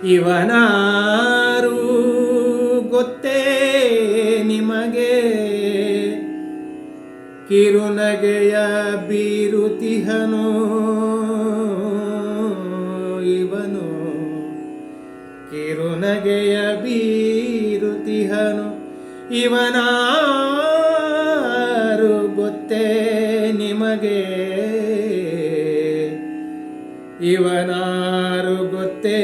ಇವನಾರು ಗೊತ್ತೇ ನಿಮಗೆ, ಕಿರುನಗೆಯ ಬೀರುತಿಹನು ಇವನು, ಕಿರುನಗೆಯ ಬೀರುತಿಹನು ಇವನಾರು ಗೊತ್ತೇ ನಿಮಗೆ, ಇವನಾರು ಗೊತ್ತೇ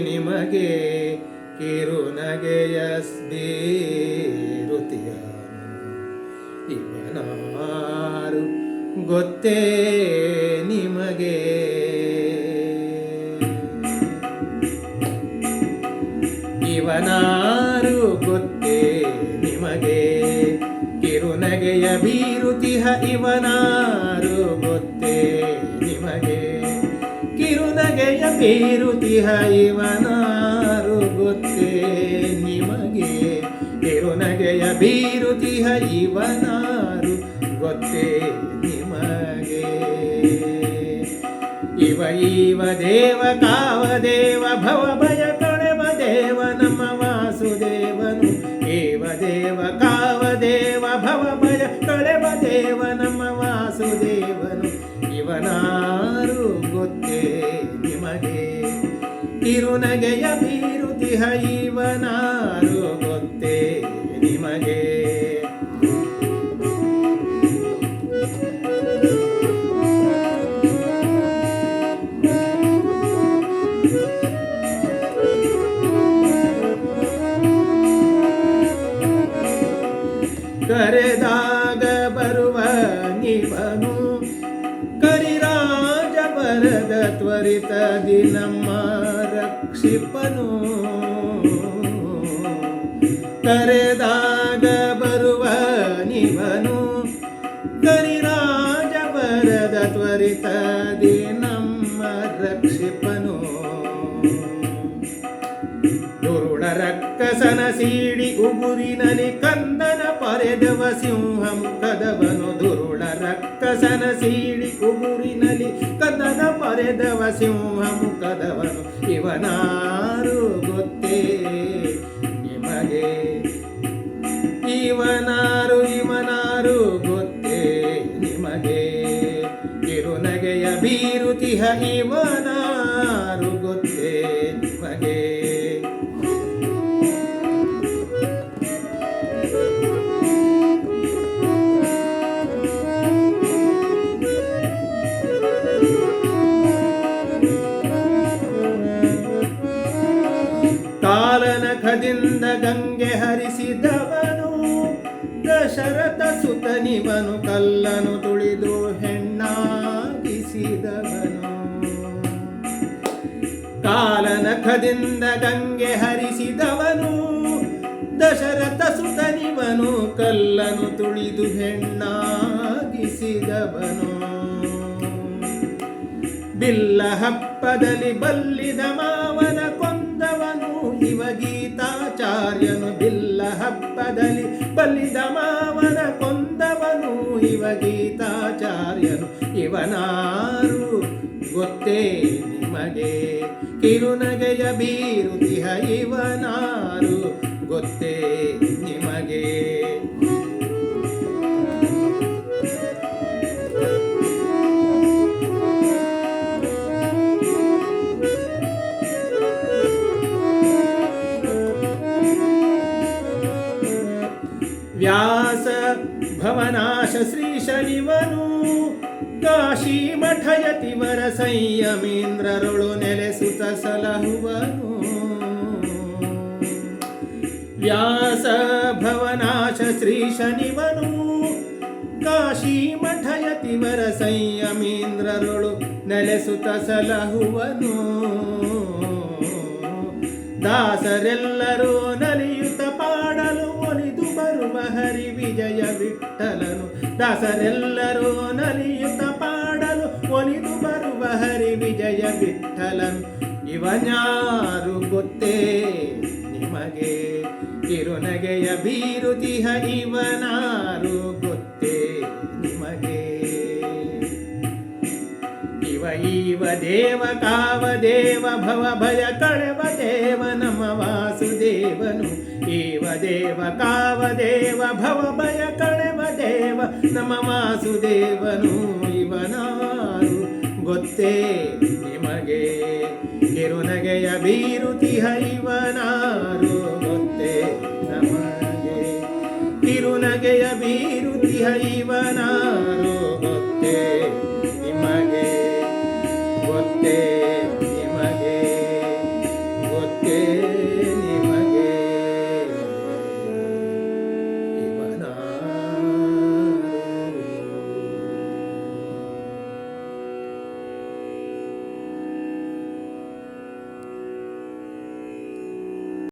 ನಿಮಗೆ, ಕಿರುನಗೆಯ ಬೀರುತಿಹನು ಇವನಾರು ಗೊತ್ತೇ ನಿಮಗೆ. ಇವನಾರು ಗೊತ್ತೇ ನಿಮಗೆ, ಕಿರುನಗೆಯ ಬೀರುತಿಹ ಇವನಾರು ಗೊತ್ತೇ ನಿಮಗೆ, ಕಿರುನಗೆಯ ಬೀರುತಿಹ ಇವನಾರು ಗೊತ್ತೇ ನಿಮಗೆ, ಕಿರುನಗೆಯ ಬೀರುತಿಹ ಇವನಾರು ಗೊತ್ತೇ ನಿಮಗೆ. ಇವ ದೇವ ಕಾವದೇವ ಭವಭಯ ಕಳೆವ ದೇವ ನಮ್ಮ ವಾಸುದೇವನು, ಏವ ದೇವ ಕಾವದೇವ ಭವಭಯ ಕಳೆವ ದೇವ ನಮ್ಮ ವಾಸುದೇವನು, ಇವನಾರು ಗೊತ್ತೇ ನಿಮಗೆ, ಕಿರುನಗೆಯ ಬೀರುತಿಹ ಇವನಾರು ಗೊತ್ತೇ ನಿಮಗೆ. ಕರೆದಾಗ ಬರುವ ನಿವನು, ಕರಿರಾಜ ಬರದ ತ್ವರಿತದಿ ನಮ್ಮ ರಕ್ಷಿಪನು, ಕರೆದಾಗ ಬರುವ ನಿವನು, ಕರಿರಾಜ ಬರದ ತ್ವರಿತದಿ ನಮ್ಮ ರಕ್ಷಿಪನು, ದುರುಳ ರಕ್ಕಸನ ಸೀಡಿ ಉಗುರಿನಲಿ ಕಂದನ ಪರೆದವ ಸಿಂಹ ಮುಖದವನು, ದುರುಳ ರಕ್ಕಸನ ಸೀಡಿ ಉಗುರಿನಲಿ ಕಂದನ ಪರೆದವ ಸಿಂಹ ಮುಖದವನು, ಇವನಾರು ಗೊತ್ತೇ ನಿಮಗೆ, ಇವನಾರು ಗೊತ್ತೇ ನಿಮಗೆ, ಕಿರುನಗೆಯ ಬೀರುತಿಹ ಇವನಾರು ಗೊತ್ತೇ ನಿಮಗೆ. ಕಾಲನಖದಿಂದ ಗಂಗೆ ಹರಿಸಿದವನು, ದಶರಥ ಸುತನಿವನು, ಕಲ್ಲನು ತುಳಿದು ಹೆಣ್ಣಾಗಿಸಿದವನು, ಕಾಲನಖದಿಂದ ಗಂಗೆ ಹರಿಸಿದವನು, ದಶರಥ ಸುತನಿವನು, ಕಲ್ಲನು ತುಳಿದು ಹೆಣ್ಣಾಗಿಸಿದವನು, ಬಿಲ್ಲ ಹಪ್ಪದಲ್ಲಿ ಬಲ್ಲಿದ ಮಾವನ ಕೊಂದವನು ಇವ ಗೀತಾಚಾರ್ಯನು, ಬಿಲ್ಲ ಹಪ್ಪದಲ್ಲಿ ಬಲ್ಲಿದ ಮಾವನ ಕೊಂದವನು ಇವ ಗೀತಾಚಾರ್ಯನು, ಇವನಾರು ಗೊತ್ತೇ ನಿಮಗೆ, ಕಿರುನಗೆಯ ಬೀರುತಿಹ ಇವನಾರು ಗೊತ್ತೇ ನಿಮಗೆ. ವ್ಯಾಸ ಭವನಾಶ ಶ್ರೀ ಶನಿವನು, ಕಾಶಿ ಮಠಯತಿವರ ಸಂಯಮೀಂದ್ರರೊಳು ನೆಲೆಸುತ್ತ ಸಲಹುವನು, ವ್ಯಾಸ ಭವನಾಶ ಶ್ರೀ ಶನಿವನು, ಕಾಶಿ ಮಠಯತಿವರ ಸಂಯಮೀಂದ್ರರೊಳು ನೆಲೆಸುತ್ತ ಸಲಹುವನು, ದಾಸರೆಲ್ಲರೂ ನಲಿಯುತ್ತ ಪಾಡಲು ಒಲಿದು ಬರುವ ಹರಿ ವಿಜಯ ವಿಠಲನು, ದಾಸರೆಲ್ಲರೂ ನಲಿಯುತ್ತ ಪಾಡಲು ಒಲಿದು ಬರುವ ಹರಿ ವಿಜಯ ವಿಠಲನು, ಇವನ್ಯಾರು ಗೊತ್ತೇ ನಿಮಗೆ, ಕಿರುನಗೆಯ ಬೀರುತಿಹ ಇವನಾರು ಗೊತ್ತೇ ನಿಮಗೆ. ಇವ ಇವ ದೇವ ಕಾವ ದೇವ ಭವ ಭಯ ಕಳೆವ ದೇವ ನಮ್ಮ ವಾಸುದೇವನು. ಇವ ದೇವ ಕಾವ ದೇವ ಭವ ಭಯ ಕಳೆವ ದೇವ ನಮ್ಮ ವಾಸುದೇವನು. ಇವನಾರು ಗೊತ್ತೇ ನಿಮಗೆ ಕಿರುನಗೆಯ ಬೀರುತಿಹ ಇವನಾರು ಗೊತ್ತೇ ನಮಗೆ ಕಿರುನಗೆಯ ಬೀರುತಿಹ ಇವನಾರು ಗೊತ್ತೇ ನಿಮಗೆ ಗೊತ್ತೇ